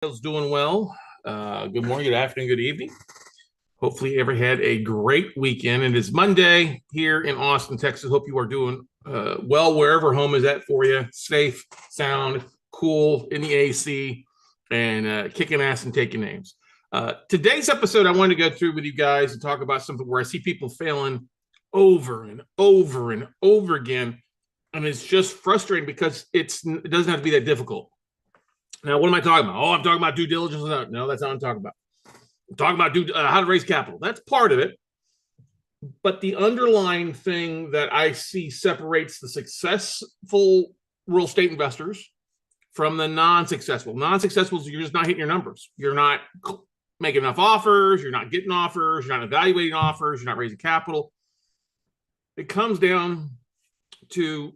Is doing well. Good morning, good afternoon, good evening. Hopefully, you ever had a great weekend. It is Monday here in Austin, Texas. Hope you are doing well wherever home is at for you. Safe, sound, cool in the AC, and kicking ass and taking names. Today's episode, I wanted to go through with you guys and talk about something where I see people failing over and over and over again, and it's just frustrating because it doesn't have to be that difficult. Now, what am I talking about? Oh, I'm talking about due diligence. No, that's not what I'm talking about. I'm talking about how to raise capital. That's part of it. But the underlying thing that I see separates the successful real estate investors from the non-successful. Non-successfuls, you're just not hitting your numbers. You're not making enough offers. You're not getting offers. You're not evaluating offers. You're not raising capital. It comes down to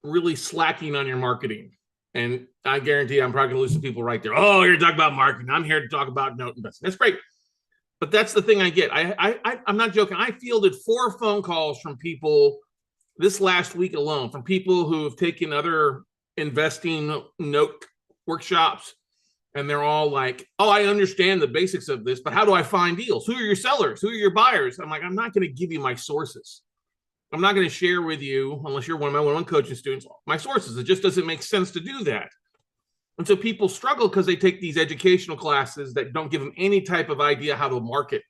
really slacking on your marketing. And I guarantee I'm probably going to lose some people right there. Oh, you're talking about marketing. I'm here to talk about note investing. That's great. But that's the thing I get. I'm not joking. I fielded 4 phone calls from people this last week alone, from people who have taken other investing note workshops. And they're all like, oh, I understand the basics of this, but how do I find deals? Who are your sellers? Who are your buyers? I'm like, I'm not going to give you my sources. I'm not going to share with you, unless you're one of my one-on-one coaching students, my sources. It just doesn't make sense to do that. And so people struggle because they take these educational classes that don't give them any type of idea how to market.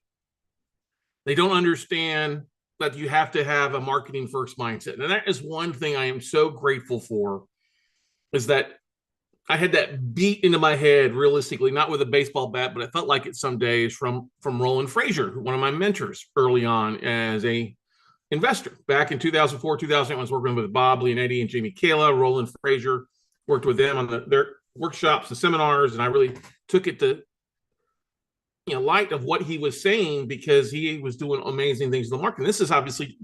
They don't understand that you have to have a marketing first mindset. And that is one thing I am so grateful for, is that I had that beat into my head realistically, not with a baseball bat, but I felt like it some days from Roland Frazier, one of my mentors early on as a investor. Back in 2004, 2008, I was working with Bob Leonetti and Jamie Kayla. Roland Frazier, worked with them on their workshops and seminars, and I really took it to light of what he was saying, because he was doing amazing things in the market. And this is obviously,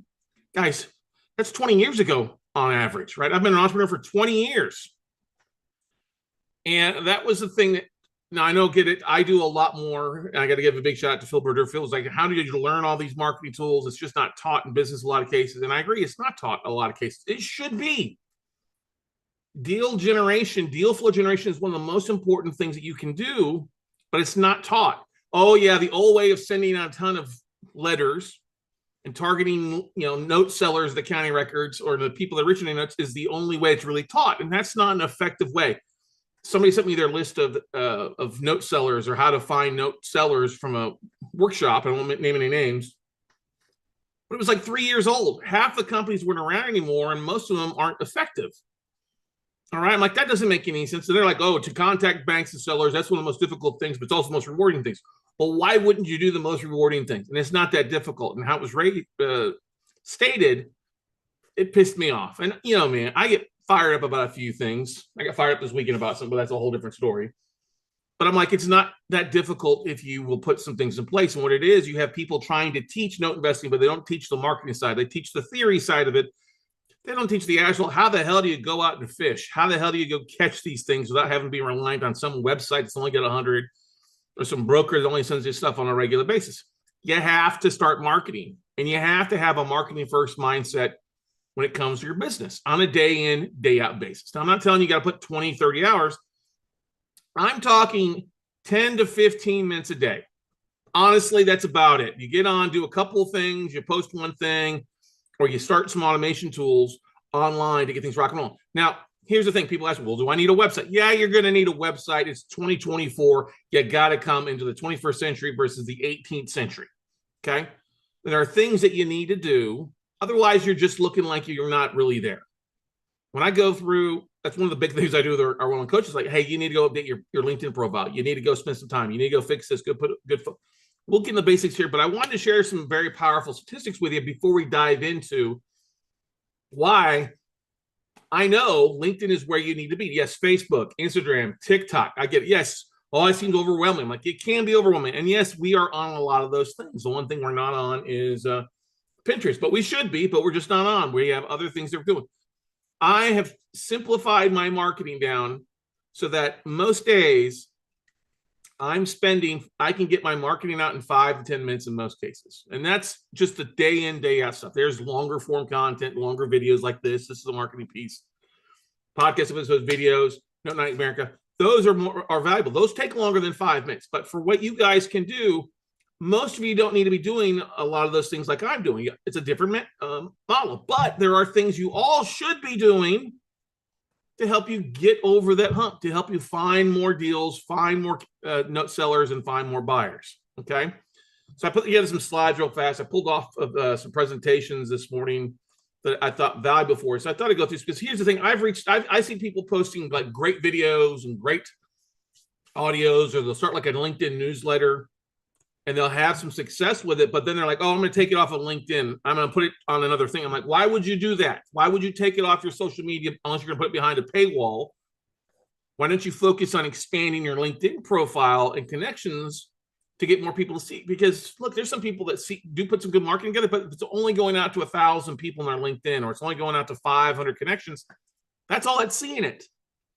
guys, that's 20 years ago on average, right? I've been an entrepreneur for 20 years. And that was the thing that, now I know, get it, I do a lot more, and I got to give a big shout out to Phil Berger. Phil's like, how did you learn all these marketing tools? It's just not taught in business in a lot of cases. And I agree, it's not taught in a lot of cases. It should be. Deal generation, deal flow generation is one of the most important things that you can do, but it's not taught. Oh yeah, the old way of sending out a ton of letters and targeting, note sellers, the county records, or the people that originate notes is the only way it's really taught. And that's not an effective way. Somebody sent me their list of note sellers, or how to find note sellers, from a workshop. I won't name any names, but it was like 3 years old. Half the companies weren't around anymore, and most of them aren't effective. All right, I'm like, that doesn't make any sense. So they're like, oh, to contact banks and sellers, that's one of the most difficult things, but it's also the most rewarding things. Well, why wouldn't you do the most rewarding things? And it's not that difficult. And how it was stated, it pissed me off. And man, I get fired up about a few things. I got fired up this weekend about something, but that's a whole different story. But I'm like, it's not that difficult if you will put some things in place. And what it is, you have people trying to teach note investing, but they don't teach the marketing side. They teach the theory side of it. They don't teach the actual, how the hell do you go out and fish? How the hell do you go catch these things without having to be reliant on some website that's only got 100, or some broker that only sends you stuff on a regular basis? You have to start marketing, and you have to have a marketing first mindset when it comes to your business on a day in, day out basis. Now, I'm not telling you got to put 20, 30 hours. I'm talking 10 to 15 minutes a day. Honestly, that's about it. You get on, do a couple of things, you post one thing, or you start some automation tools online to get things rock and roll. Now, here's the thing. People ask, well, do I need a website? Yeah, you're going to need a website. It's 2024. You got to come into the 21st century versus the 18th century. Okay? There are things that you need to do. Otherwise, you're just looking like you're not really there. When I go through, that's one of the big things I do with our one-on-one coaches. Like, hey, you need to go update your LinkedIn profile. You need to go spend some time. You need to go fix this. We'll get in the basics here, but I wanted to share some very powerful statistics with you before we dive into why I know LinkedIn is where you need to be. Yes, Facebook, Instagram, TikTok. I get it. Yes, all that seems overwhelming. Like, it can be overwhelming. And yes, we are on a lot of those things. The one thing we're not on is Pinterest, but we should be, but we're just not on. We have other things that we're doing. I have simplified my marketing down so that most days I can get my marketing out in 5 to 10 minutes in most cases. And that's just the day in, day out stuff. There's longer form content, longer videos like this. This is the marketing piece. Podcast episodes, videos, No Night America. those are valuable. Those take longer than 5 minutes. But for what you guys can do, most of you don't need to be doing a lot of those things like I'm doing. It's a different model, but there are things you all should be doing to help you get over that hump, to help you find more deals, find more note sellers, and find more buyers. Okay. So I put together some slides real fast. I pulled off of some presentations this morning that I thought valuable for. So I thought I'd go through, because here's the thing. I see people posting like great videos and great audios, or they'll start like a LinkedIn newsletter and they'll have some success with it. But then they're like, oh, I'm going to take it off of LinkedIn. I'm going to put it on another thing. I'm like, why would you do that? Why would you take it off your social media unless you're going to put it behind a paywall? Why don't you focus on expanding your LinkedIn profile and connections to get more people to see? Because look, there's some people that do put some good marketing together, but if it's only going out to 1,000 people on their LinkedIn, or it's only going out to 500 connections, that's all that's seeing it.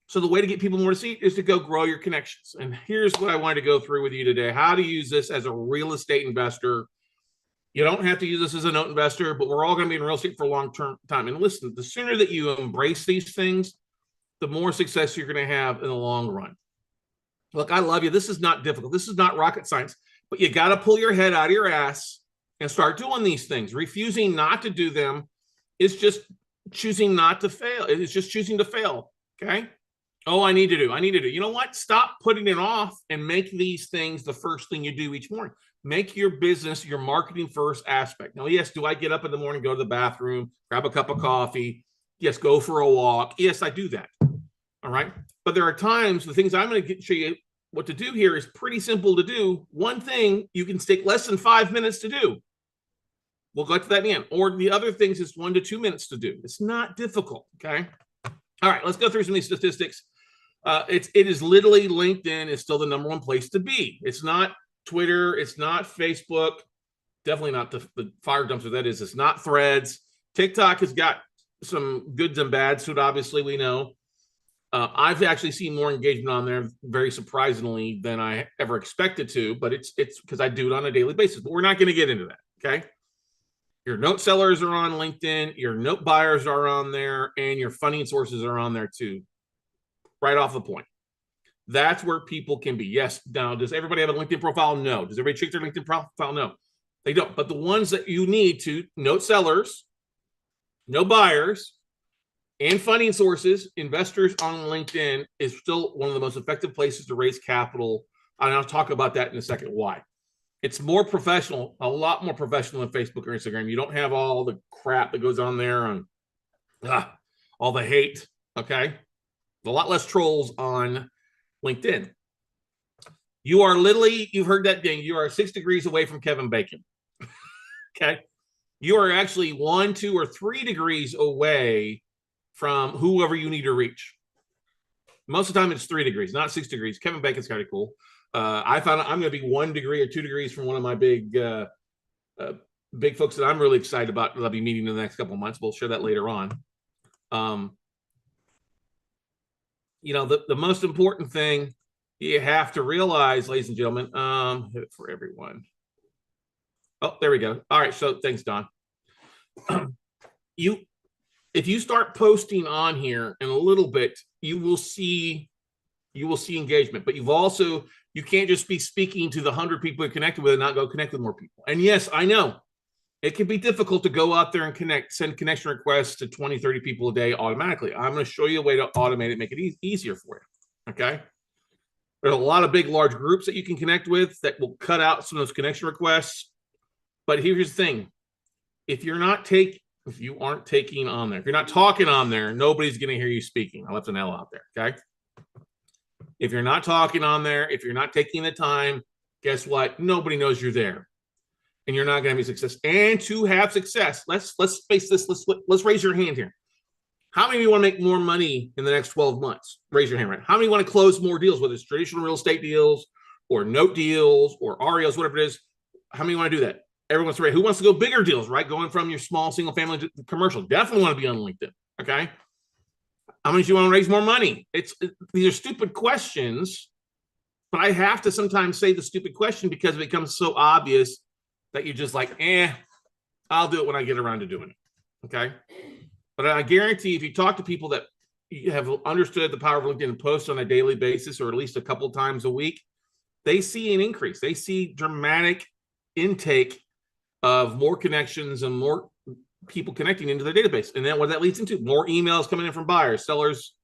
So the way to get people more to see it is to go grow your connections. And here's what I wanted to go through with you today: how to use this as a real estate investor. You don't have to use this as a note investor, but we're all going to be in real estate for a long-term time. And listen, the sooner that you embrace these things, the more success you're going to have in the long run. Look, I love you. This is not difficult. This is not rocket science, but you got to pull your head out of your ass and start doing these things. Refusing not to do them is just choosing not to fail. It is just choosing to fail. Okay. Oh, I need to do. You know what? Stop putting it off and make these things the first thing you do each morning. Make your business your marketing first aspect. Now, yes, do I get up in the morning, go to the bathroom, grab a cup of coffee? Yes, go for a walk. Yes, I do that. All right. But there are times, the things I'm going to show you what to do here is pretty simple to do. One thing you can take less than 5 minutes to do. We'll get to that in the end. Or the other things is 1 to 2 minutes to do. It's not difficult. Okay. All right. Let's go through some of these statistics. It is literally LinkedIn is still the #1 place to be. It's not Twitter. It's not Facebook. Definitely not the fire dumpster that is. It's not Threads. TikTok has got some goods and bads to it, obviously, we know. I've actually seen more engagement on there, very surprisingly, than I ever expected to, but it's because I do it on a daily basis. But we're not going to get into that, okay? Your note sellers are on LinkedIn, your note buyers are on there, and your funding sources are on there too. Right off the point. That's where people can be. Yes. Now, does everybody have a LinkedIn profile? No. Does everybody check their LinkedIn profile? No. They don't. But the ones that you need to, note sellers, no buyers, and funding sources, investors on LinkedIn is still one of the most effective places to raise capital. And I'll talk about that in a second. Why? It's more professional, a lot more professional than Facebook or Instagram. You don't have all the crap that goes on there and all the hate. Okay. A lot less trolls on LinkedIn. You are literally, you've heard that thing, you are 6 degrees away from Kevin Bacon. Okay. You are actually 1, 2, or 3 degrees away from whoever you need to reach. Most of the time it's 3 degrees, not 6 degrees. Kevin Bacon's kind of cool. I found I'm going to be 1 degree or 2 degrees from one of my big folks that I'm really excited about that I'll be meeting in the next couple of months. We'll share that later on. You know, the most important thing you have to realize, ladies and gentlemen, hit it for everyone. Oh, there we go. All right. So thanks, Don. If you start posting on here in a little bit, you will see engagement, but you can't just be speaking to the 100 people you're connected with and not go connect with more people. And yes, I know it can be difficult to go out there and send connection requests to 20, 30 people a day automatically. I'm going to show you a way to automate it, make it easier for you. Okay. There's a lot of big, large groups that you can connect with that will cut out some of those connection requests. But here's the thing. If you aren't taking on there, if you're not talking on there, nobody's going to hear you speaking. I left an L out there. Okay. If you're not talking on there, if you're not taking the time, guess what? Nobody knows you're there. And you're not going to be success. And to have success, let's face this. Let's raise your hand here. How many of you want to make more money in the next 12 months? Raise your hand, right? How many want to close more deals, whether it's traditional real estate deals or note deals or REOs, whatever it is? How many want to do that? Everyone's right. Who wants to go bigger deals, right? Going from your small single family to commercial. Definitely want to be on LinkedIn. Okay. How many of you want to raise more money? These are stupid questions, but I have to sometimes say the stupid question because it becomes so obvious that you're just like, I'll do it when I get around to doing it. Okay. But I guarantee if you talk to people that have understood the power of LinkedIn and post on a daily basis or at least a couple times a week, they see an increase. They see dramatic intake of more connections and more people connecting into their database. And then what that leads into, more emails coming in from buyers, sellers,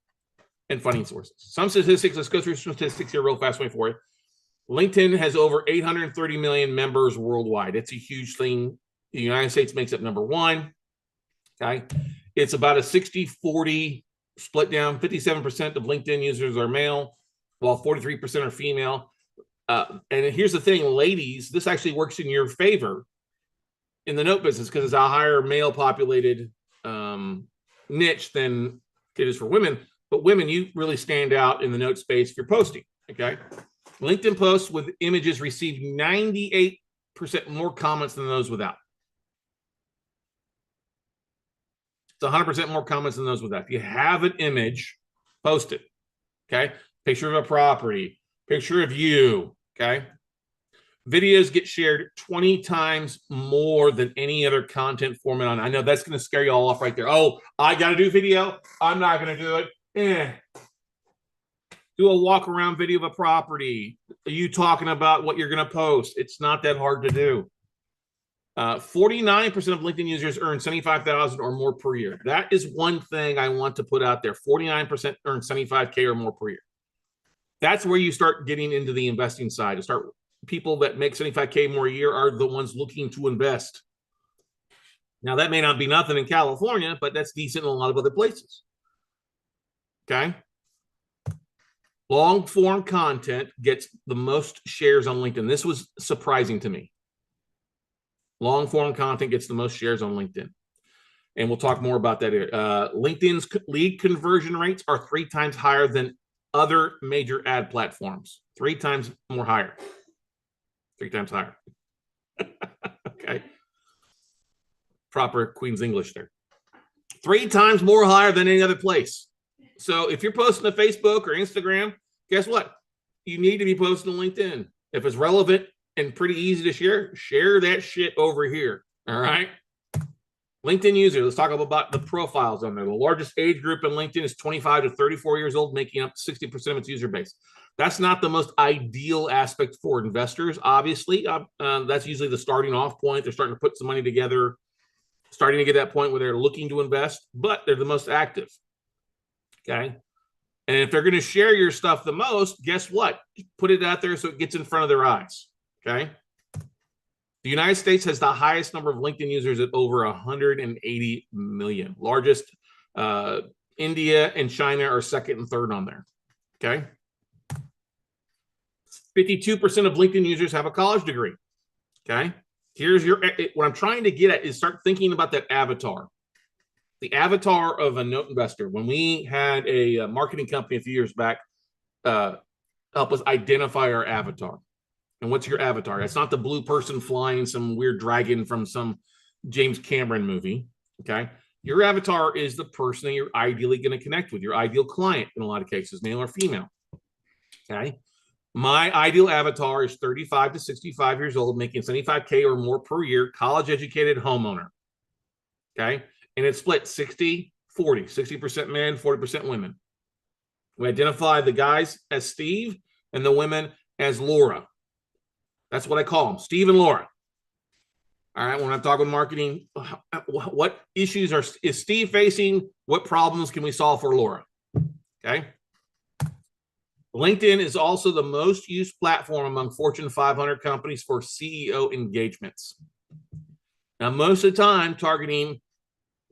and funding sources. Some statistics, let's go through some statistics here real fast for you. LinkedIn has over 830 million members worldwide. It's a huge thing. The United States makes up number one. Okay. It's about a 60-40 split down. 57% of LinkedIn users are male, while 43% are female. And here's the thing, ladies, this actually works in your favor in the note business because it's a higher male populated niche than it is for women. But women, you really stand out in the note space if you're posting. Okay. LinkedIn posts with images receive 98% more comments than those without. It's 100% more comments than those without. If you have an image, post it. Okay. Picture of a property, picture of you. Okay. Videos get shared 20 times more than any other content format on. I know that's going to scare you all off right there. Oh, I got to do video. I'm not going to do it. Do a walk around video of a property. Are you talking about what you're going to post? It's not that hard to do. 49% of LinkedIn users earn $75,000 or more per year. That is one thing I want to put out there. 49% earn $75K or more per year. That's where you start getting into the investing side. To start, people that make $75K more a year are the ones looking to invest. Now, that may not be nothing in California, but that's decent in a lot of other places. Okay. Long form content gets the most shares on LinkedIn. This was surprising to me. Long form content gets the most shares on LinkedIn. And we'll talk more about that here. LinkedIn's lead conversion rates are 3 times higher than other major ad platforms. 3 times more higher. 3 times higher. Okay. Proper Queen's English there. 3 times more higher than any other place. So if you're posting to Facebook or Instagram, guess what? You need to be posting to LinkedIn. If it's relevant and pretty easy to share, share that shit over here. All right. LinkedIn user. Let's talk about the profiles on there. The largest age group in LinkedIn is 25 to 34 years old, making up 60% of its user base. That's not the most ideal aspect for investors, obviously. That's usually the starting off point. They're starting to put some money together, starting to get that point where they're looking to invest, but they're the most active. Okay. And if they're going to share your stuff the most, guess what? Put it out there so it gets in front of their eyes. Okay. The United States has the highest number of LinkedIn users at over 180 million. Largest, India and China are second and third on there. Okay. 52% of LinkedIn users have a college degree. Okay. Here's your, what I'm trying to get at is start thinking about that avatar. The avatar of a note investor. When we had a marketing company a few years back help us identify our avatar. And what's your avatar? It's not the blue person flying some weird dragon from some James Cameron movie. Okay. Your avatar is the person that you're ideally going to connect with, your ideal client in a lot of cases, male or female. Okay. My ideal avatar is 35 to 65 years old, making 75K or more per year, college educated homeowner. Okay. And it's split 60-40, 60% men, 40% women. We identify the guys as Steve and the women as Laura. That's what I call them, Steve and Laura. All right, when I'm talking marketing, what issues is Steve facing? What problems can we solve for Laura? Okay. LinkedIn is also the most used platform among Fortune 500 companies for CEO engagements. Now, most of the time, targeting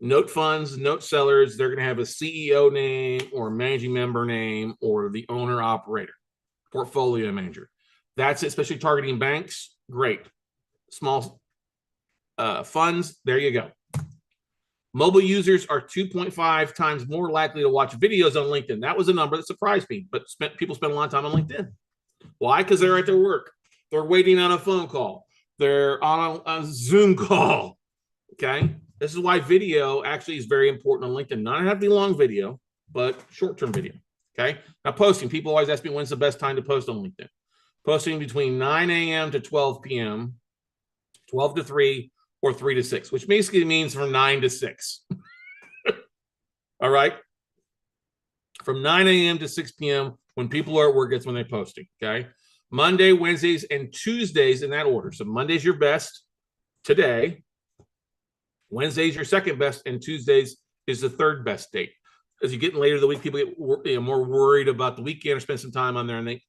note funds, note sellers, they're going to have a CEO name or a managing member name or the owner operator, portfolio manager. That's it, especially targeting banks. Great. Small funds. There you go. Mobile users are 2.5 times more likely to watch videos on LinkedIn. That was a number that surprised me, but people spend a lot of time on LinkedIn. Why? Because they're at their work. They're waiting on a phone call. They're on a Zoom call. Okay. This is why video actually is very important on LinkedIn. Not have to be long video, but short-term video. Okay. Now, posting. People always ask me when's the best time to post on LinkedIn. Posting between 9 a.m. to 12 p.m., 12 to 3, or 3 to 6, which basically means from 9 to 6. All right. from 9 a.m. to 6 p.m. when people are at work, that's when they're posting. Okay. Monday, Wednesdays, and Tuesdays in that order. So Monday's your best today. Wednesday's your second best, and Tuesdays is the third best date. As you get later in the week, people get more worried about the weekend or spend some time on there, and they,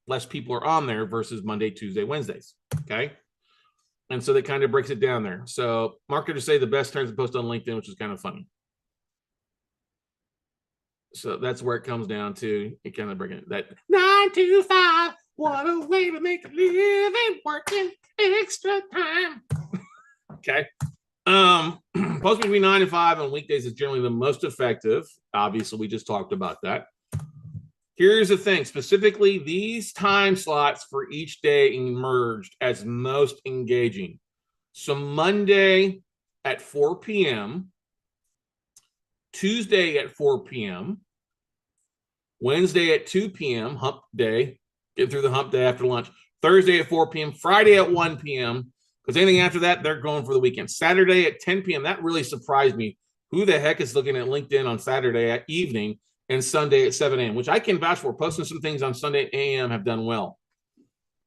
less people are on there versus Monday, Tuesday, Wednesdays. Okay. And so that kind of breaks it down there. So marketers say the best times to post on LinkedIn, which is kind of funny. So that's where it comes down to. You kind of bring it that 9 to 5. What a way to make a living working extra time. Okay. Post between 9 and 5 on weekdays is generally the most effective. Obviously, we just talked about that. Here's the thing. Specifically, these time slots for each day emerged as most engaging. So Monday at 4 p.m., Tuesday at 4 p.m., Wednesday at 2 p.m., hump day, get through the hump day after lunch, Thursday at 4 p.m., Friday at 1 p.m., because anything after that, they're going for the weekend. Saturday at 10 p.m., that really surprised me. Who the heck is looking at LinkedIn on Saturday at evening and Sunday at 7 a.m., which I can vouch for. Posting some things on Sunday a.m. have done well.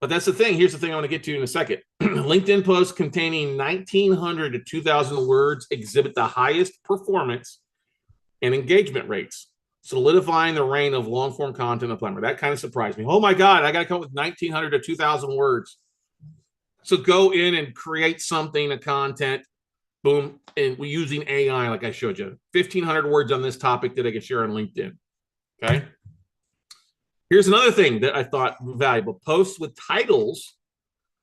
But that's the thing. Here's the thing I want to get to in a second. LinkedIn posts containing 1,900 to 2,000 words exhibit the highest performance and engagement rates, solidifying the reign of long-form content of Plumber. That kind of surprised me. Oh my God, I got to come up with 1,900 to 2,000 words. So go in and create something, a content, boom, and we're using AI like I showed you. 1,500 words on this topic that I can share on LinkedIn. Okay. Here's another thing that I thought valuable. Posts with titles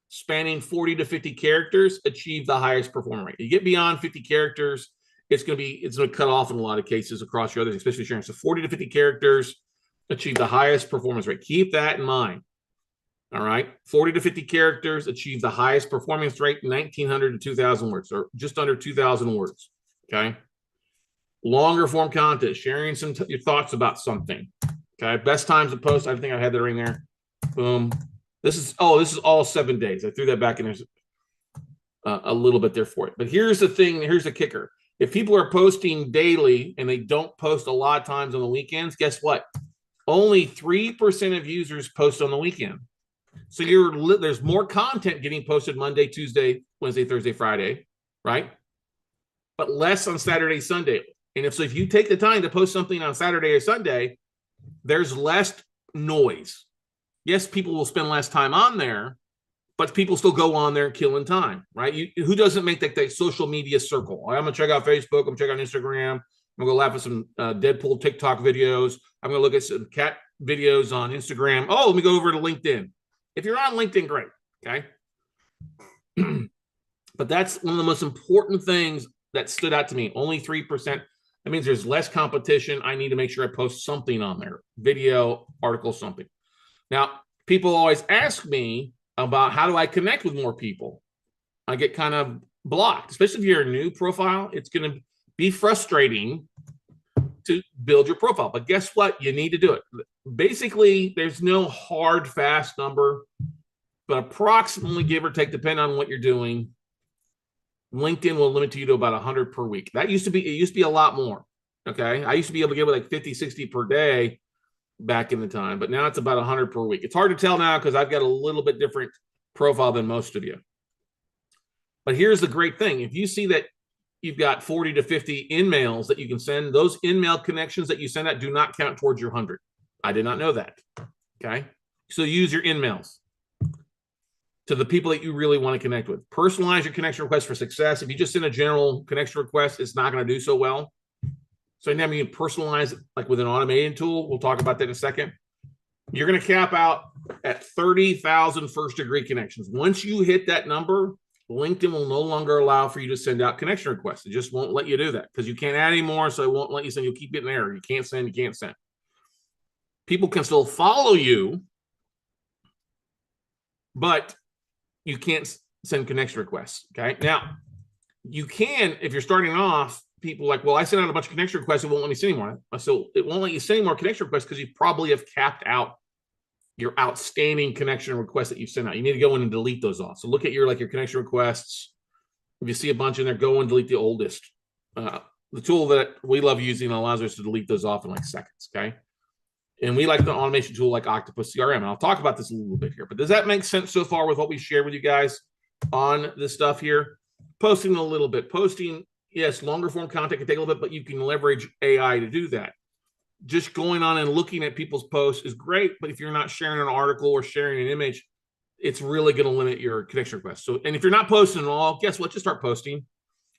spanning 40 to 50 characters achieve the highest performance rate. You get beyond 50 characters, it's going to cut off in a lot of cases across your others, especially sharing. So 40 to 50 characters achieve the highest performance rate. Keep that in mind. All right. 40 to 50 characters achieve the highest performance rate, 1,900 to 2,000 words, or just under 2,000 words. Okay. Longer form content, sharing your thoughts about something. Okay. Best times to post. I think I had that right there. Boom. This is all 7 days. I threw that back in there a little bit there for it. But here's the thing. Here's the kicker. If people are posting daily and they don't post a lot of times on the weekends, guess what? Only 3% of users post on the weekend. So there's more content getting posted Monday, Tuesday, Wednesday, Thursday, Friday, right? But less on Saturday, Sunday. And if you take the time to post something on Saturday or Sunday, there's less noise. Yes, people will spend less time on there, but people still go on there killing time, right? Who doesn't make that social media circle? I'm going to check out Facebook. I'm going to check out Instagram. I'm going to go laugh at some Deadpool TikTok videos. I'm going to look at some cat videos on Instagram. Oh, let me go over to LinkedIn. If you're on LinkedIn, great. Okay. But that's one of the most important things that stood out to me. Only 3%. That means there's less competition. I need to make sure I post something on there, video, article, something. Now, people always ask me about how do I connect with more people. I get kind of blocked, especially if you're a new profile. It's going to be frustrating to build your profile. But guess what? You need to do it. Basically, there's no hard, fast number, but approximately, give or take, depending on what you're doing, LinkedIn will limit you to about 100 per week. It used to be a lot more. Okay. I used to be able to get like 50, 60 per day back in the time, but now it's about 100 per week. It's hard to tell now because I've got a little bit different profile than most of you. But here's the great thing. If you see that you've got 40 to 50 in-mails that you can send, those in-mail connections that you send out do not count towards your 100. I did not know that. Okay. So use your in-mails to the people that you really want to connect with. Personalize your connection request for success. If you just send a general connection request, it's not going to do so well. So now you can personalize it like with an automated tool. We'll talk about that in a second. You're going to cap out at 30,000 first-degree connections. Once you hit that number, LinkedIn will no longer allow for you to send out connection requests. It just won't let you do that because you can't add any more, so it won't let you send. You'll keep getting error. You can't send, you can't send. People can still follow you, but you can't send connection requests, okay? Now, you can, if you're starting off, people like, well, I sent out a bunch of connection requests, it won't let me send anymore. So it won't let you send any more connection requests because you probably have capped out your outstanding connection requests that you've sent out. You need to go in and delete those off. So look at your connection requests. If you see a bunch in there, go and delete the oldest the tool that we love using allows us to delete those off in like seconds. Okay. And we like the automation tool like Octopus CRM. And I'll talk about this a little bit here, but does that make sense so far with what we shared with you guys on this stuff here? Posting a little bit, posting, yes, longer form content can take a little bit, but you can leverage AI to do that. Just going on and looking at people's posts is great, but if you're not sharing an article or sharing an image, it's really going to limit your connection requests. So, and if you're not posting at all, guess what? Just start posting.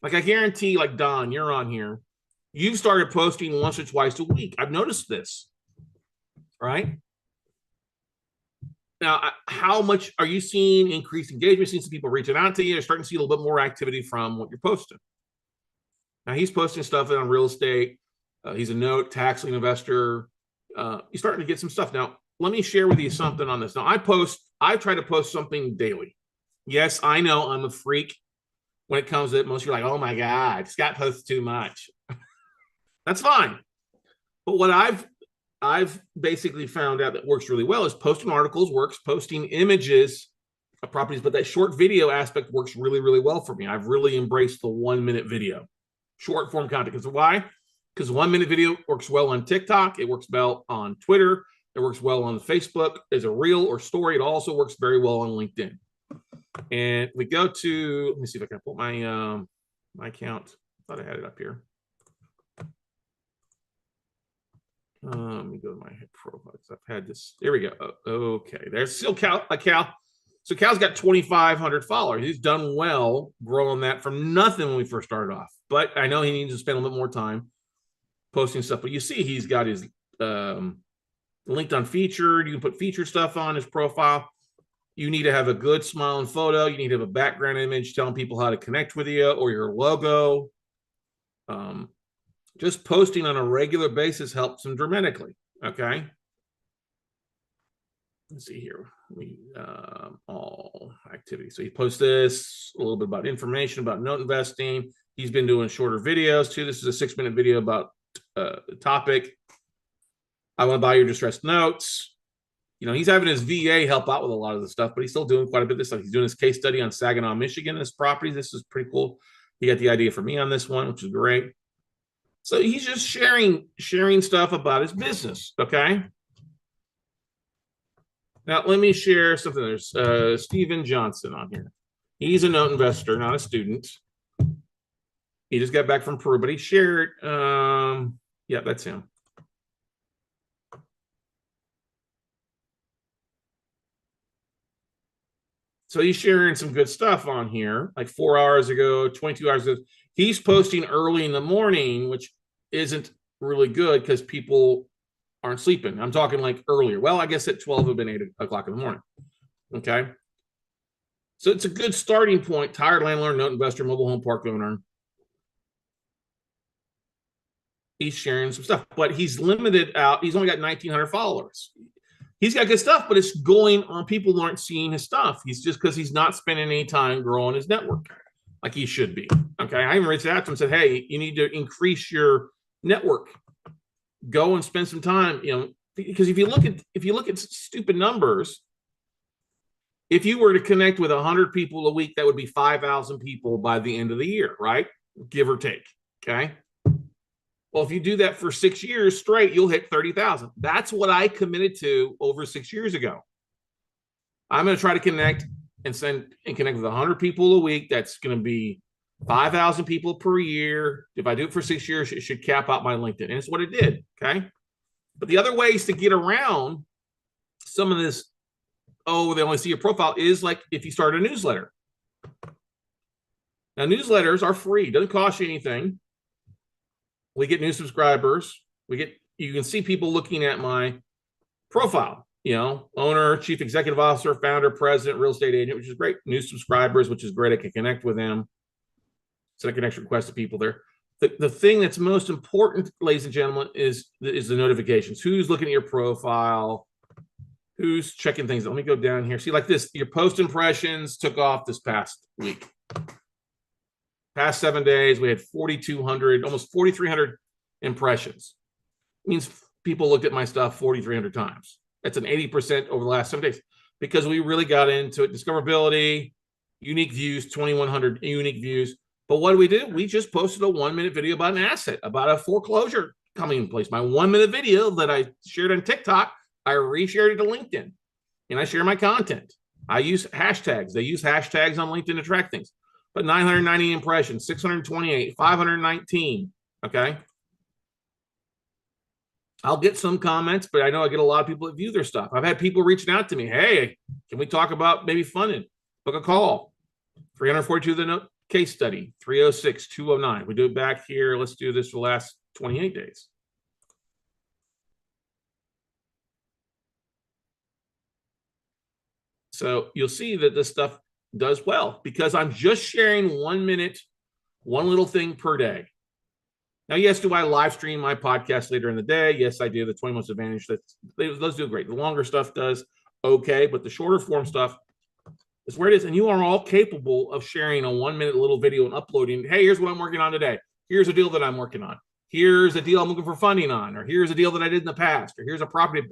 Like I guarantee, like Don, you're on here. You've started posting once or twice a week. I've noticed this, right? Now, how much are you seeing increased engagement? Seeing some people reaching out to you, you're starting to see a little bit more activity from what you're posting. Now he's posting stuff on real estate. He's a note tax lien investor. He's starting to get some stuff. Now, let me share with you something on this. Now, I try to post something daily. Yes, I know I'm a freak when it comes to it. Most of you are like, oh my God, Scott posts too much. That's fine. But what I've basically found out that works really well is posting articles works, posting images of properties, but that short video aspect works really, really well for me. I've really embraced the 1 minute video, short form content. Because why? Because 1 minute video works well on TikTok. It works well on Twitter. It works well on Facebook as a reel or story. It also works very well on LinkedIn. And we go to, let me see if I can put my my account. I thought I had it up here. Let me go to my profile because I've had this. There we go. Okay, there's still Cal. So Cal's got 2,500 followers. He's done well growing that from nothing when we first started off. But I know he needs to spend a little bit more time posting stuff. But you see, he's got his linked on featured. You can put featured stuff on his profile. You need to have a good smiling photo. You need to have a background image telling people how to connect with you or your logo. Just posting on a regular basis helps him dramatically. Okay. Let's see here. All activity. So he posts this, a little bit about information about note investing. He's been doing shorter videos too. This is a 6-minute video about the topic. I want to buy your distressed notes. You know, he's having his VA help out with a lot of the stuff, but he's still doing quite a bit of this stuff. He's doing his case study on Saginaw, Michigan, his properties. This is pretty cool. He got the idea for me on this one, which is great. So he's just sharing stuff about his business. Okay. Now let me share something. There's Stephen Johnson on here. He's a note investor, not a student. He just got back from Peru, but he shared. Yeah, that's him. So he's sharing some good stuff on here, like 4 hours ago, 22 hours ago. He's posting early in the morning, which isn't really good because people aren't sleeping. I'm talking like earlier. Well, I guess at 12 would have been 8 o'clock in the morning. Okay. So it's a good starting point. Tired landlord, note investor, mobile home park owner. He's sharing some stuff, but he's limited out. He's only got 1,900 followers. He's got good stuff, but it's going on. People aren't seeing his stuff. He's just because he's not spending any time growing his network like he should be. Okay. I even reached out to him and said, hey, you need to increase your network. Go and spend some time, you know, because if you look at stupid numbers, if you were to connect with 100 people a week, that would be 5,000 people by the end of the year, right? Give or take. Okay. Well, if you do that for 6 years straight, you'll hit 30,000. That's what I committed to over 6 years ago. I'm going to try to connect and connect with 100 people a week. That's going to be 5,000 people per year. If I do it for 6 years, it should cap out my LinkedIn. And it's what it did. Okay. But the other ways to get around some of this, oh, they only see your profile, is like if you start a newsletter. Now, newsletters are free. Doesn't cost you anything. We get new subscribers. You can see people looking at my profile, you know, owner, chief executive officer, founder, president, real estate agent, which is great. New subscribers, which is great. I can connect with them. Send a connection request to people there. The thing that's most important, ladies and gentlemen, is the notifications. Who's looking at your profile? Who's checking things? Let me go down here. See, like this, your post impressions took off this past week. Past 7 days, we had 4,200, almost 4,300 impressions. It means people looked at my stuff 4,300 times. That's an 80% over the last 7 days because we really got into it. Discoverability, unique views, 2,100 unique views. But what do? We just posted a 1-minute video about an asset, about a foreclosure coming in place. My 1-minute video that I shared on TikTok, I reshared it to LinkedIn, and I share my content. I use hashtags. They use hashtags on LinkedIn to track things. But 990 impressions, 628, 519. Okay. I'll get some comments, but I know I get a lot of people that view their stuff. I've had people reaching out to me. Hey, can we talk about maybe funding? Book a call. 342 the note case study, 306-209. We do it back here. Let's do this for the last 28 days. So you'll see that this stuff does well because I'm just sharing 1 minute, one little thing per day. Now, yes, do I live stream my podcast later in the day? Yes, I do. The 20 Months Advantage, those do great. The longer stuff does okay, but the shorter form stuff is where it is. And you are all capable of sharing a 1 minute little video and uploading. Hey, here's what I'm working on today. Here's a deal that I'm working on. Here's a deal I'm looking for funding on, or here's a deal that I did in the past, or here's a property.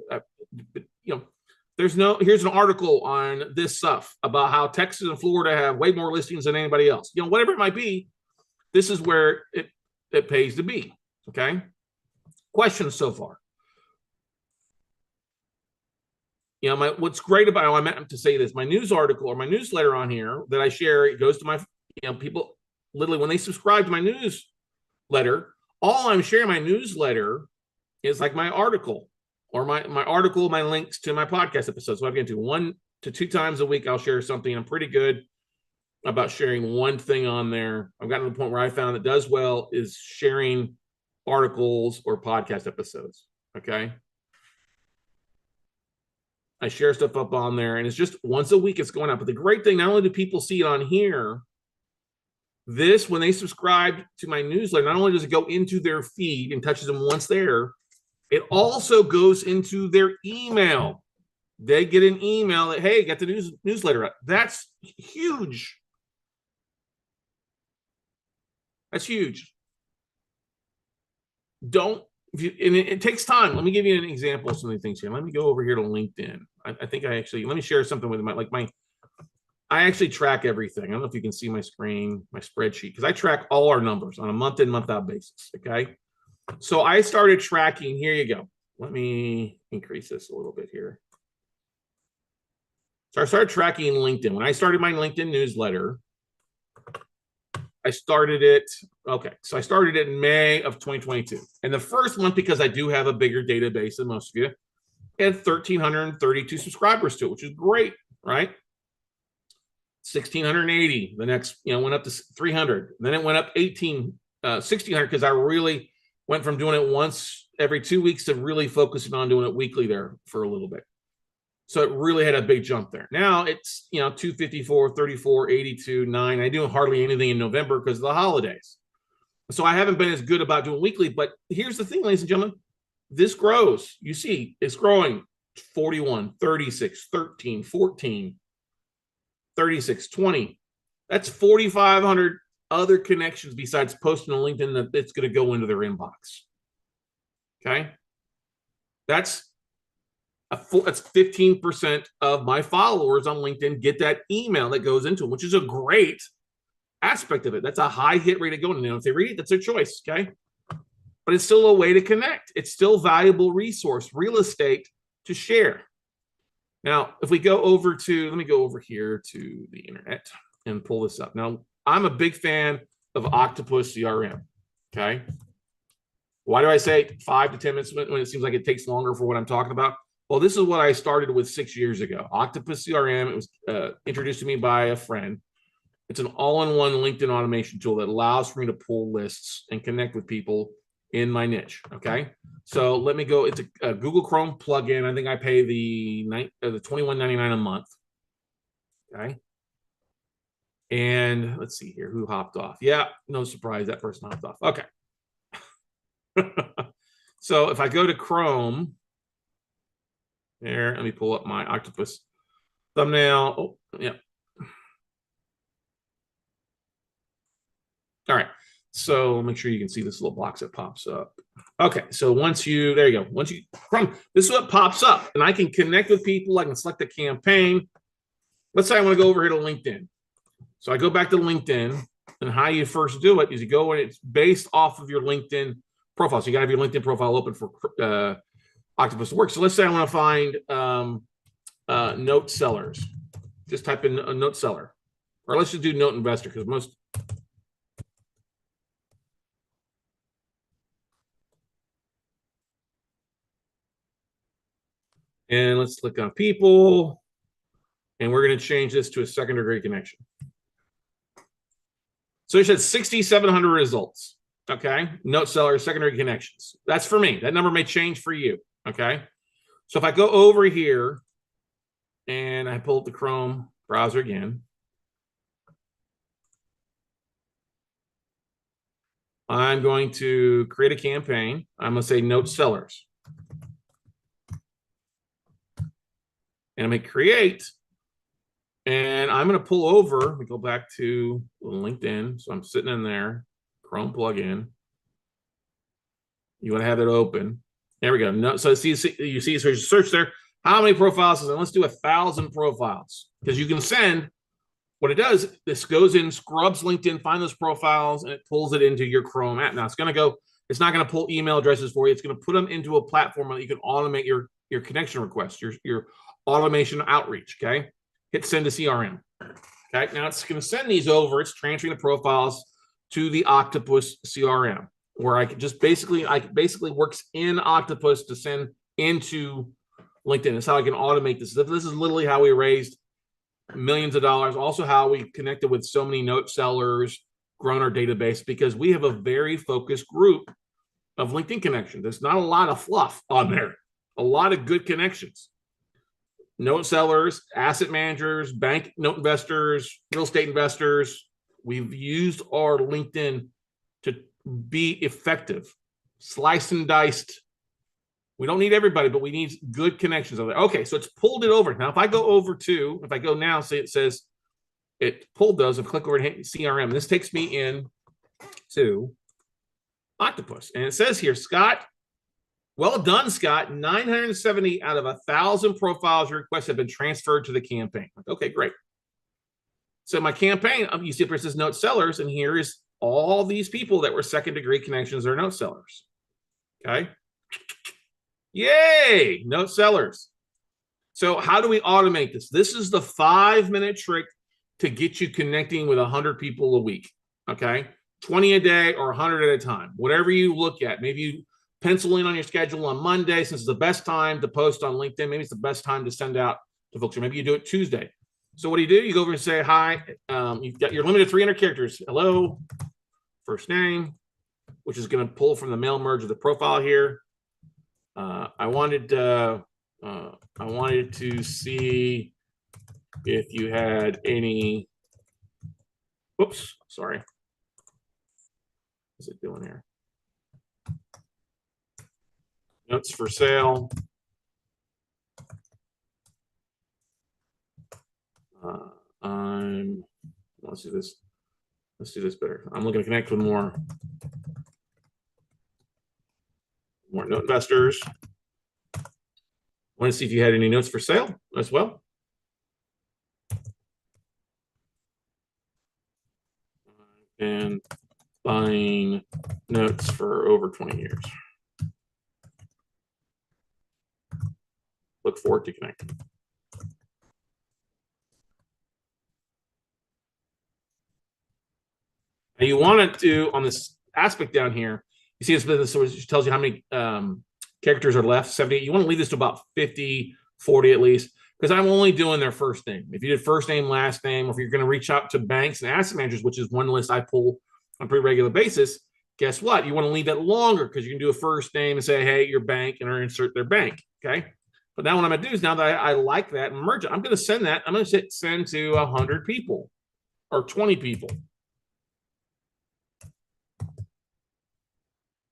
Here's an article on this stuff about how Texas and Florida have way more listings than anybody else. Whatever it might be, this is where it pays to be. Okay. Questions so far? What's great about, I meant to say this, my news article or my newsletter on here that I share, it goes to my, people literally when they subscribe to my newsletter, all I'm sharing my newsletter is like my article or my article, my links to my podcast episodes. So I get to 1 to 2 times a week. I'll share something. I'm pretty good about sharing one thing on there. I've gotten to the point where I found that does well is sharing articles or podcast episodes. Okay. I share stuff up on there, and it's just once a week it's going up. But the great thing, not only do people see it on here, when they subscribe to my newsletter, not only does it go into their feed and touches them once there, it also goes into their email. They get an email that, hey, get the newsletter up. That's huge. That's huge. It takes time. Let me give you an example of some of the things here. Let me go over here to LinkedIn. I think let me share something with I actually track everything. I don't know if you can see my screen, my spreadsheet, because I track all our numbers on a month in, month out basis. Okay. So I started tracking. Here you go. Let me increase this a little bit here. So I started tracking LinkedIn. When I started my LinkedIn newsletter, I started it in May of 2022. And the first month, because I do have a bigger database than most of you, I had 1,332 subscribers to it, which is great, right? 1,680. The next, went up to 300. Then it went up 1,600 because I really went from doing it once every 2 weeks to really focusing on doing it weekly there for a little bit. So it really had a big jump there. Now it's, 254, 34, 82, 9. I do hardly anything in November because of the holidays. So I haven't been as good about doing weekly, but here's the thing, ladies and gentlemen, this grows. You see, it's growing 41, 36, 13, 14, 36, 20. That's 4,500 other connections besides posting on LinkedIn that it's going to go into their inbox. Okay. That's 15% of my followers on LinkedIn get that email that goes into them, which is a great aspect of it. That's a high hit rate of going. If they read it, that's their choice. Okay. But it's still a way to connect. It's still valuable resource, real estate to share. Now, if we go over let me go over here to the internet and pull this up. Now, I'm a big fan of Octopus CRM. Okay. Why do I say 5 to 10 minutes when it seems like it takes longer for what I'm talking about? Well, this is what I started with 6 years ago. Octopus CRM, it was introduced to me by a friend. It's an all-in-one LinkedIn automation tool that allows for me to pull lists and connect with people in my niche. Okay. So let me go. It's a Google Chrome plugin. I think I pay the $21.99 a month. Okay. And let's see here. Who hopped off? Yeah. No surprise. That person hopped off. Okay. So if I go to Chrome there, let me pull up my Octopus thumbnail. Oh, yeah. All right. So make sure you can see this little box that pops up. Okay. So there you go. This is what pops up, and I can connect with people. I can select a campaign. Let's say I want to go over here to LinkedIn. So I go back to LinkedIn. And how you first do it is you go and it's based off of your LinkedIn profile. So you got to have your LinkedIn profile open for Octopus to work. So let's say I want to find note sellers. Just type in a note seller, or let's just do note investor because most. And let's click on people, and we're going to change this to a second degree connection. So you said 6,700 results. Okay, note seller, secondary connections. That's for me. That number may change for you. Okay, so if I go over here and I pull up the Chrome browser again, I'm going to create a campaign. I'm going to say note sellers. And I'm going to create. And I'm going to pull over. We go back to LinkedIn. So I'm sitting in there, Chrome plugin. You want to have it open. There we go. No, so you see, so you search there. How many profiles is it? Let's do 1,000 profiles because you can send. What it does, this goes in, scrubs LinkedIn, find those profiles, and it pulls it into your Chrome app. Now it's going to go. It's not going to pull email addresses for you. It's going to put them into a platform that you can automate your connection requests, your automation outreach. Okay, hit send to CRM. Okay, now it's going to send these over. It's transferring the profiles to the Octopus CRM, where I basically works in Octopus to send into LinkedIn. That's how I can automate this. This is literally how we raised millions of dollars. Also, how we connected with so many note sellers, grown our database because we have a very focused group of LinkedIn connections. There's not a lot of fluff on there. A lot of good connections. Note sellers, asset managers, bank note investors, real estate investors. We've used our LinkedIn to be effective, sliced and diced. We don't need everybody, but we need good connections over there. Okay, so it's pulled it over. Now, if I go now, say it says it pulled those, and click over to CRM. This takes me in to Octopus. And it says here, Scott, well done, Scott. 970 out of 1,000 profiles requests have been transferred to the campaign. Okay, great. So my campaign, you see where it says note sellers, and here is all these people that were second degree connections or note sellers. Okay. Yay, note sellers. So how do we automate this? This is the 5-minute trick to get you connecting with 100 people a week. Okay. 20 a day or 100 at a time, whatever you look at. Maybe you pencil in on your schedule on Monday, since it's the best time to post on LinkedIn. Maybe it's the best time to send out to folks, or maybe you do it Tuesday. So what do? You go over and say, hi, you've got your limited 300 characters. Hello, first name, which is going to pull from the mail merge of the profile here. I wanted to see if you had any, whoops, sorry. What's it doing here? Notes for sale. Let's do this. Let's do this better. I'm looking to connect with more note investors. I want to see if you had any notes for sale as well. And buying notes for over 20 years. Look forward to connecting. Now you want to, on this aspect down here, you see this business, so it tells you how many characters are left, 70. You want to leave this to about 50, 40 at least, because I'm only doing their first name. If you did first name, last name, or if you're going to reach out to banks and asset managers, which is one list I pull on a pretty regular basis, guess what? You want to leave that longer because you can do a first name and say, hey, your bank, and insert their bank, okay? But now what I'm going to do is, now that I like that and merge it, I'm going to send that. I'm going to hit send to 100 people or 20 people.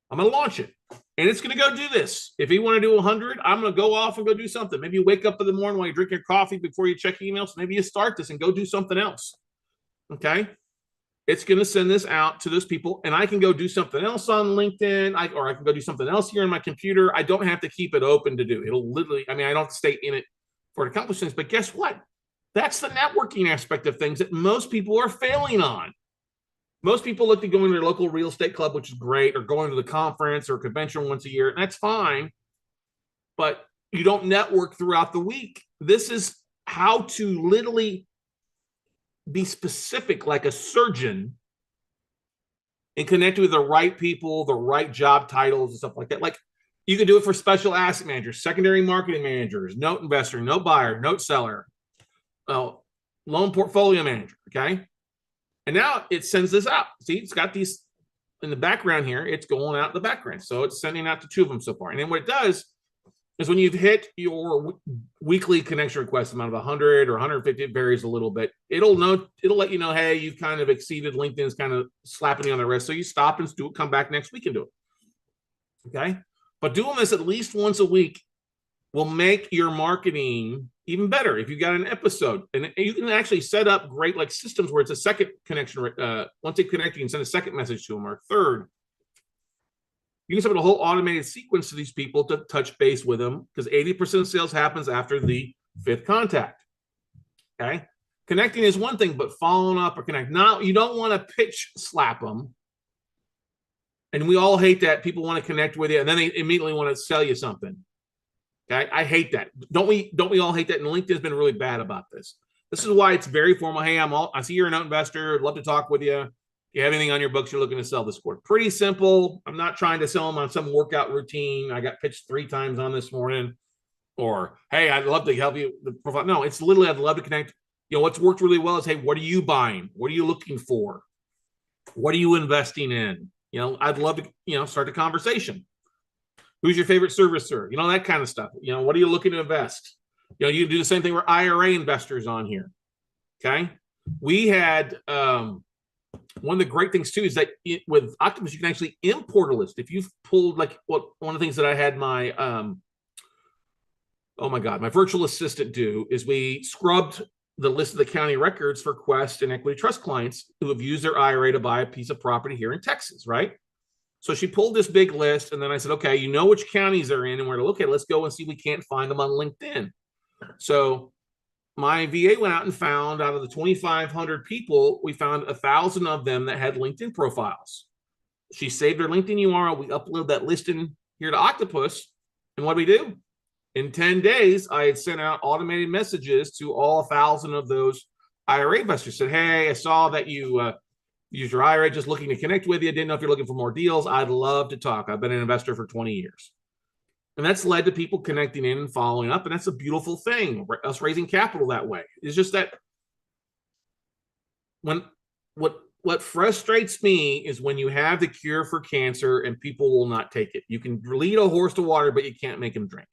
I'm going to launch it, and it's going to go do this. If you want to do 100, I'm going to go off and go do something. Maybe you wake up in the morning while you drink your coffee before you check emails. Maybe you start this and go do something else. Okay. It's going to send this out to those people, and I can go do something else on LinkedIn, or I can go do something else here on my computer. I don't have to keep it open to do. It'll literally, I mean, I don't have to stay in it for it to accomplish things, but guess what? That's the networking aspect of things that most people are failing on. Most people look to going to their local real estate club, which is great, or going to the conference or convention once a year, and that's fine. But you don't network throughout the week. This is how to literally be specific, like a surgeon, and connect with the right people, the right job titles, and stuff like that. Like you can do it for special asset managers, secondary marketing managers, note investor, note buyer, note seller, loan portfolio manager. Okay. And now it sends this out. See, it's got these in the background here. It's going out in the background. So it's sending out to 2 of them so far. And then what it does is when you've hit your weekly connection request amount of 100 or 150, it varies a little bit. It'll let you know, hey, you've kind of exceeded. LinkedIn's kind of slapping you on the wrist. So you stop and do it, come back next week and do it. Okay. But doing this at least once a week will make your marketing even better. If you've got an episode, and you can actually set up great like systems where it's a second connection. Once they connect, you can send a second message to them or a third. You can set up a whole automated sequence to these people to touch base with them because 80% of sales happens after the 5th contact. Okay. Connecting is one thing, but following up or connect. Now, you don't want to pitch slap them. And we all hate that. People want to connect with you and then they immediately want to sell you something. Okay. I hate that. Don't we all hate that? And LinkedIn's been really bad about this. This is why it's very formal. Hey, I see you're a note investor. I'd love to talk with you. You have anything on your books you're looking to sell this quarter? Pretty simple. I'm not trying to sell them on some workout routine. I got pitched 3 times on this morning. Or, hey, I'd love to help you. No, it's literally, I'd love to connect. What's worked really well is, hey, what are you buying? What are you looking for? What are you investing in? I'd love to, start the conversation. Who's your favorite servicer? That kind of stuff. What are you looking to invest? You can do the same thing with IRA investors on here. Okay. We had, one of the great things too is that with Octopus, you can actually import a list. If you've pulled one of the things that I had my, my virtual assistant do is we scrubbed the list of the county records for Quest and Equity Trust clients who have used their IRA to buy a piece of property here in Texas, right? So she pulled this big list and then I said, okay, which counties they're in and where to look at. Let's go and see if we can't find them on LinkedIn. So my VA went out and found out of the 2,500 people, we found 1,000 of them that had LinkedIn profiles. She saved her LinkedIn URL. We upload that list in here to Octopus. And what do we do? In 10 days, I had sent out automated messages to all 1,000 of those IRA investors. Said, hey, I saw that you used your IRA, just looking to connect with you. Didn't know if you're looking for more deals. I'd love to talk. I've been an investor for 20 years. And that's led to people connecting in and following up. And that's a beautiful thing, us raising capital that way. It's just that what frustrates me is when you have the cure for cancer and people will not take it. You can lead a horse to water, but you can't make him drink.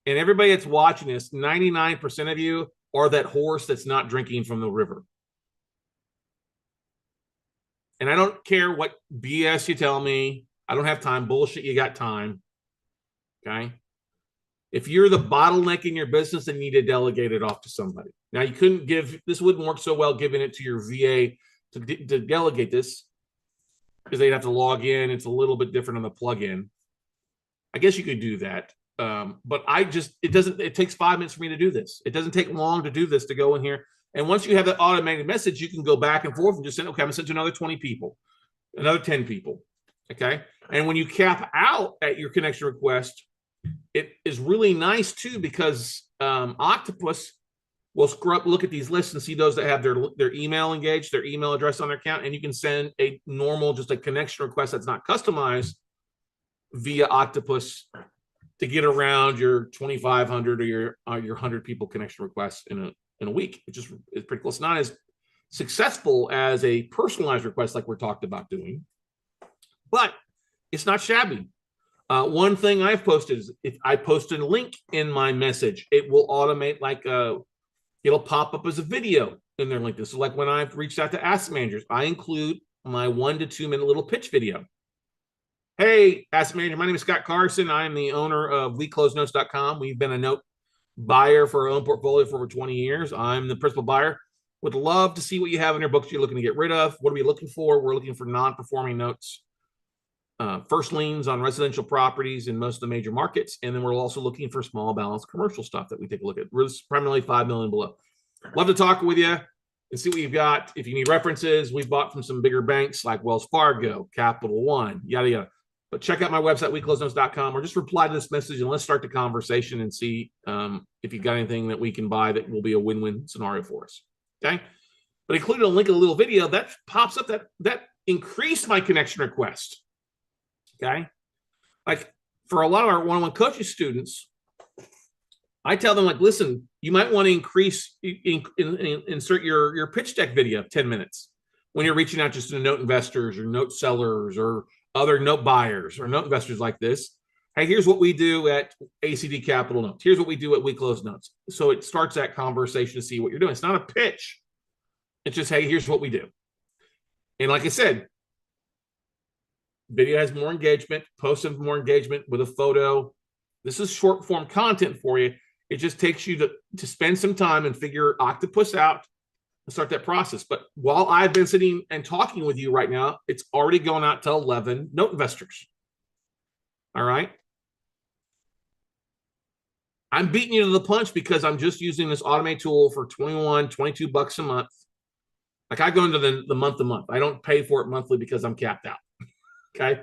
And everybody that's watching this, 99% of you are that horse that's not drinking from the river. And I don't care what BS you tell me. I don't have time. Bullshit, you got time. Okay. If you're the bottleneck in your business, then you need to delegate it off to somebody. Now, you couldn't this wouldn't work so well giving it to your VA to delegate this because they'd have to log in. It's a little bit different on the plugin. I guess you could do that. But it takes 5 minutes for me to do this. It doesn't take long to do this, to go in here. And once you have that automated message, you can go back and forth and just say, okay, I'm going to send to another 20 people, another 10 people. Okay. And when you cap out at your connection request, it is really nice too, because Octopus will look at these lists and see those that have their email engaged, their email address on their account, and you can send a normal, just a connection request that's not customized via Octopus to get around your 2,500 or your 100 people connection requests in a week. It's pretty cool. It's not as successful as a personalized request like we're talked about doing, but it's not shabby. One thing I've posted is if I post a link in my message, it will automate it'll pop up as a video in their link. This is like when I've reached out to asset managers, I include my 1 to 2 minute little pitch video. Hey, asset manager, my name is Scott Carson. I am the owner of WeCloseNotes.com. We've been a note buyer for our own portfolio for over 20 years. I'm the principal buyer. Would love to see what you have in your books you're looking to get rid of. What are we looking for? We're looking for non-performing notes. First liens on residential properties in most of the major markets. And then we're also looking for small balance commercial stuff that we take a look at. We're primarily 5 million below. Love to talk with you. and see what you've got. If you need references, we've bought from some bigger banks like Wells Fargo, Capital One, yada, yada. But check out my website, weclosenotes.com, or just reply to this message and let's start the conversation and see if you've got anything that we can buy that will be a win-win scenario for us. Okay. But included a link in a little video that pops up that increased my connection request. Okay. Like for a lot of our one-on-one coaching students, I tell them, like, listen, you might want to insert your pitch deck video of 10 minutes when you're reaching out just to note investors or note sellers or other note buyers or note investors like this. Hey, here's what we do at ACD Capital Notes. Here's what we do at We Close Notes. So it starts that conversation to see what you're doing. It's not a pitch. It's just, hey, here's what we do. And like I said, video has more engagement, post has more engagement with a photo. This is short form content for you. It just takes you to spend some time and figure Octopus out and start that process. But while I've been sitting and talking with you right now, it's already going out to 11 note investors. All right. I'm beating you to the punch because I'm just using this automate tool for 21, 22 bucks a month. Like I go into the month to month. I don't pay for it monthly because I'm capped out. Okay.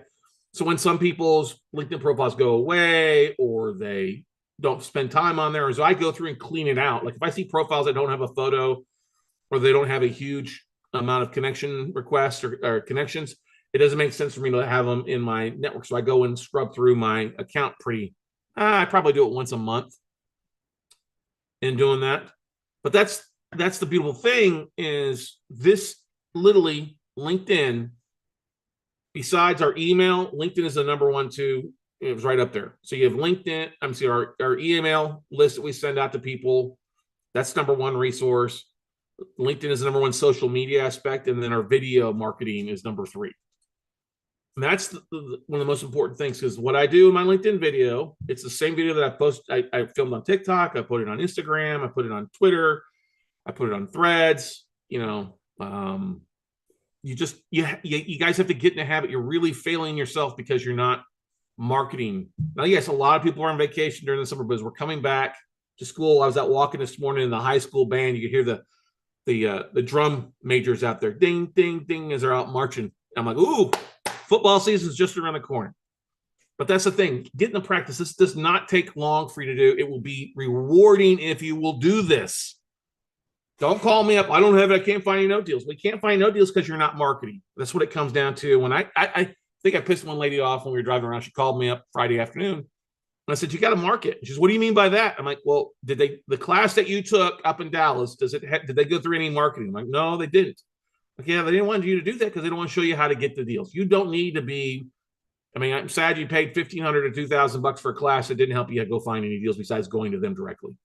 So when some people's LinkedIn profiles go away or they don't spend time on there, so I go through and clean it out. Like if I see profiles that don't have a photo or they don't have a huge amount of connection requests or connections, it doesn't make sense for me to have them in my network. So I go and scrub through my account I probably do it once a month in doing that. But that's the beautiful thing is this literally LinkedIn, besides our email, LinkedIn is the number one too. It was right up there. So you have LinkedIn, our email list that we send out to people. That's number one resource. LinkedIn is the number one social media aspect. And then our video marketing is number 3. And that's one of the most important things because what I do in my LinkedIn video, it's the same video that I filmed on TikTok. I put it on Instagram. I put it on Twitter. I put it on Threads. You guys have to get in the habit. You're really failing yourself because you're not marketing. Now, yes, a lot of people are on vacation during the summer, but as we're coming back to school, I was out walking this morning in the high school band. You could hear the drum majors out there, ding, ding, ding, as they're out marching. I'm like, ooh, football season's just around the corner. But that's the thing. Get in the practice. This does not take long for you to do. It will be rewarding if you will do this. Don't call me up. I can't find any note deals. We can't find note deals because you're not marketing. That's what it comes down to. When I think I pissed one lady off when we were driving around. She called me up Friday afternoon. And I said, you got to market. She says, what do you mean by that? I'm like, well, the class that you took up in Dallas, did they go through any marketing? I'm like, no, they didn't. Like, yeah, they didn't want you to do that because they don't want to show you how to get the deals. You don't need to be. I mean, I'm sad you paid $1,500 or $2,000 for a class that didn't help you go find any deals besides going to them directly.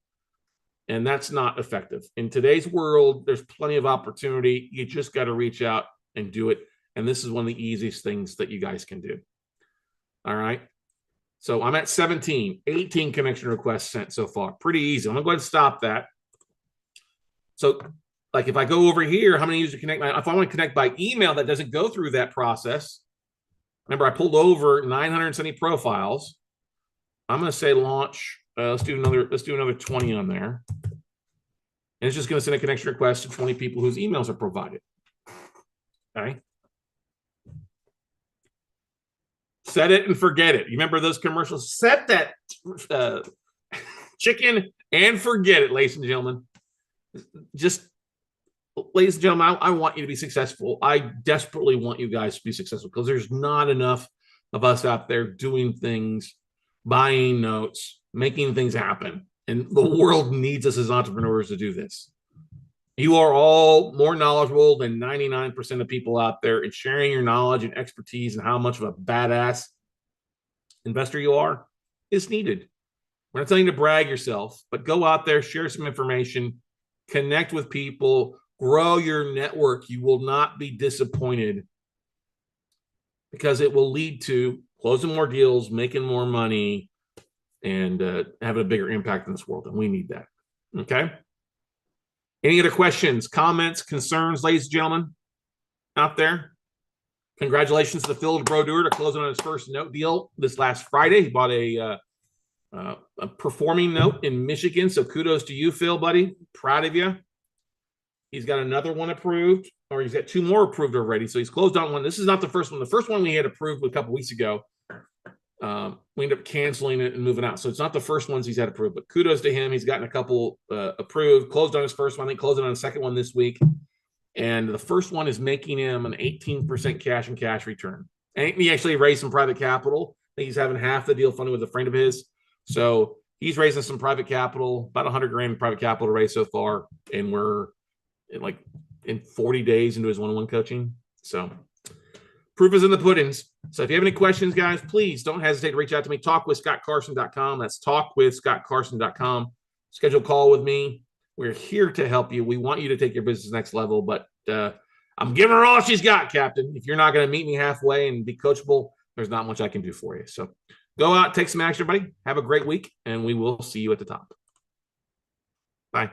And that's not effective. In today's world, there's plenty of opportunity. You just got to reach out and do it. And this is one of the easiest things that you guys can do. All right. So I'm at 18 connection requests sent so far. Pretty easy. I'm going to go ahead and stop that. So like if I go over here, how many users connect? If I want to connect by email, that doesn't go through that process. Remember, I pulled over 970 profiles. I'm going to say launch. Let's do another 20 on there. And it's just going to send a connection request to 20 people whose emails are provided. Okay. Set it and forget it. You remember those commercials? Set that chicken and forget it, ladies and gentlemen. Ladies and gentlemen, I want you to be successful. I desperately want you guys to be successful because there's not enough of us out there doing things, buying notes, making things happen. And the world needs us as entrepreneurs to do this. You are all more knowledgeable than 99% of people out there, and sharing your knowledge and expertise and how much of a badass investor you are is needed. We're not telling you to brag yourself, but go out there, share some information, connect with people, grow your network. You will not be disappointed because it will lead to closing more deals, making more money, and having a bigger impact in this world. And we need that. Okay. Any other questions, comments, concerns, ladies and gentlemen, out there? Congratulations to Phil Brodeur to closing on his first note deal this last Friday. He bought a performing note in Michigan. So kudos to you, Phil, buddy. Proud of you. He's got another one approved, or he's got 2 more approved already. So he's closed on one. This is not the first one. The first one we had approved a couple weeks ago. We ended up canceling it and moving out. So it's not the first ones he's had approved, but kudos to him. He's gotten a couple approved, closed on his first one. I think closing on the second one this week. And the first one is making him an 18% cash and cash return. And he actually raised some private capital. I think he's having half the deal funded with a friend of his. So he's raising some private capital, about 100 grand private capital to raise so far. And we're in 40 days into his one-on-one coaching. So proof is in the puddings. So if you have any questions, guys, please don't hesitate to reach out to me. Talkwithscottcarson.com. That's talkwithscottcarson.com. Schedule a call with me. We're here to help you. We want you to take your business next level, but I'm giving her all she's got, Captain. If you're not going to meet me halfway and be coachable, there's not much I can do for you. So go out, take some action, everybody. Have a great week, and we will see you at the top. Bye.